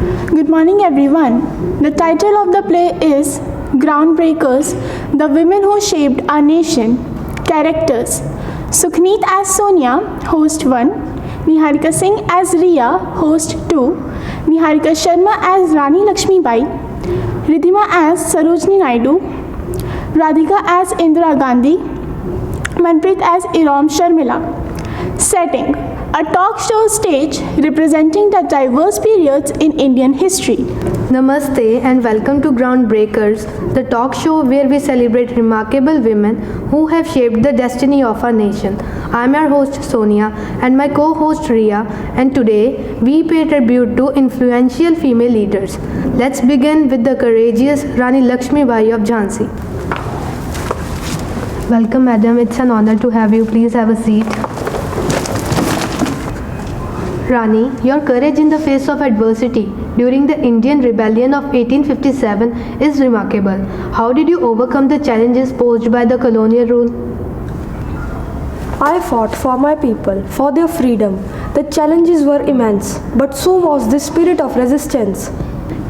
Good morning, everyone. The title of the play is Groundbreakers, The Women Who Shaped Our Nation. Characters: Sukhneet as Sonia, host 1, Niharika Singh as Riya, host 2, Niharika Sharma as Rani Lakshmibai, Ridhima as Sarojini Naidu, Radhika as Indira Gandhi, Manpreet as Iram Sharmila. Setting: a talk show stage representing the diverse periods in Indian history. Namaste and welcome to Groundbreakers, the talk show where we celebrate remarkable women who have shaped the destiny of our nation. I am your host Sonia and my co-host Riya, and today we pay tribute to influential female leaders. Let's begin with the courageous Rani Lakshmibai of Jhansi. Welcome, madam. It's an honor to have you. Please have a seat. Rani, your courage in the face of adversity during the Indian Rebellion of 1857 is remarkable. How did you overcome the challenges posed by the colonial rule? I fought for my people, for their freedom. The challenges were immense, but so was the spirit of resistance.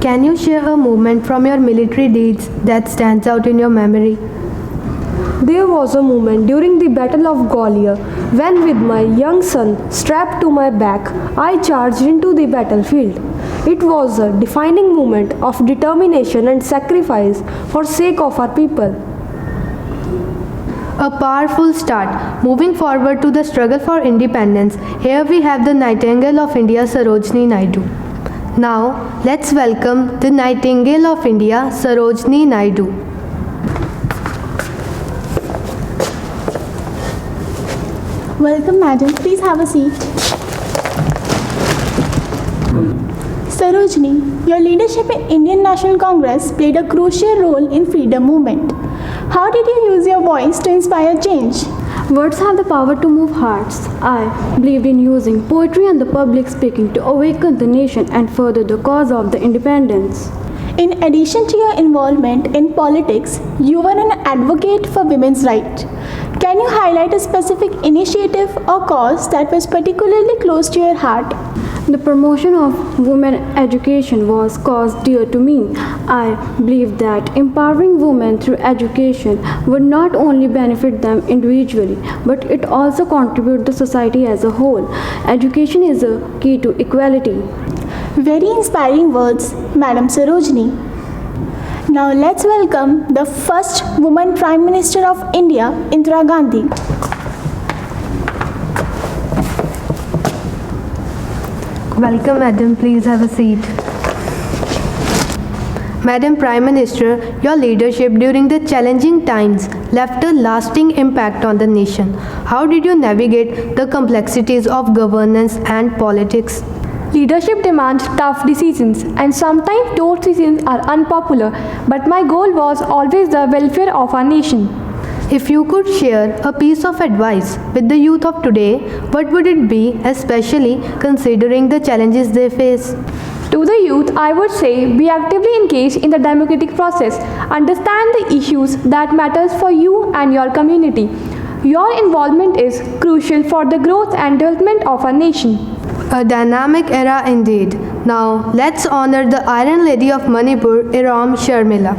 Can you share a moment from your military deeds that stands out in your memory? There was a moment during the Battle of Gwalior when, with my young son strapped to my back, I charged into the battlefield. It was a defining moment of determination and sacrifice for sake of our people. A powerful start. Moving forward to the struggle for independence, here we have the Nightingale of India, Sarojini Naidu. Now, let's welcome the Nightingale of India, Sarojini Naidu. Welcome, madam. Please have a seat. Sarojini, your leadership in Indian National Congress played a crucial role in freedom movement. How did you use your voice to inspire change? Words have the power to move hearts. I believed in using poetry and the public speaking to awaken the nation and further the cause of the independence. In addition to your involvement in politics, you were an advocate for women's rights. Can you highlight a specific initiative or cause that was particularly close to your heart? The promotion of women education was cause dear to me. I believe that empowering women through education would not only benefit them individually, but it also contribute to society as a whole. Education is a key to equality. Very inspiring words, Madam Sarojini. Now let's welcome the first woman Prime Minister of India, Indira Gandhi. Welcome, madam. Please have a seat. Madam Prime Minister, your leadership during the challenging times left a lasting impact on the nation. How did you navigate the complexities of governance and politics? Leadership demands tough decisions, and sometimes those decisions are unpopular, but my goal was always the welfare of our nation. If you could share a piece of advice with the youth of today, what would it be, especially considering the challenges they face? To the youth, I would say be actively engaged in the democratic process. Understand the issues that matters for you and your community. Your involvement is crucial for the growth and development of our nation. A dynamic era indeed. Now, let's honor the Iron Lady of Manipur, Iram Sharmila.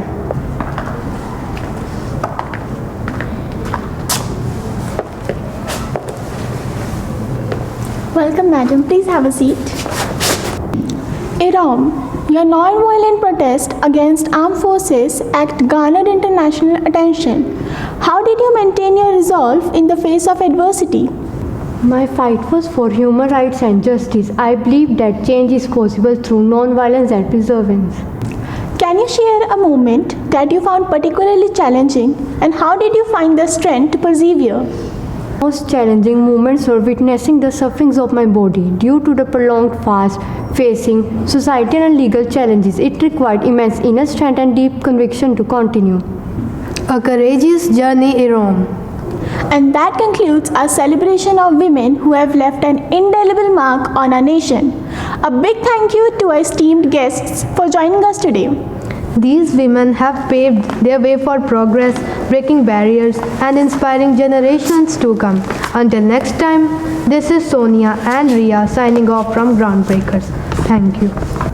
Welcome, madam. Please have a seat. Iram, your non-violent protest against armed forces act garnered international attention. How did you maintain your resolve in the face of adversity? My fight was for human rights and justice. I believe that change is possible through non-violence and perseverance. Can you share a moment that you found particularly challenging, and how did you find the strength to persevere? Most challenging moments were witnessing the sufferings of my body due to the prolonged fast, facing societal and legal challenges. It required immense inner strength and deep conviction to continue. A courageous journey, Iram. And that concludes our celebration of women who have left an indelible mark on our nation. A big thank you to our esteemed guests for joining us today. These women have paved their way for progress, breaking barriers and inspiring generations to come. Until next time, this is Sonia and Riya signing off from Groundbreakers. Thank you.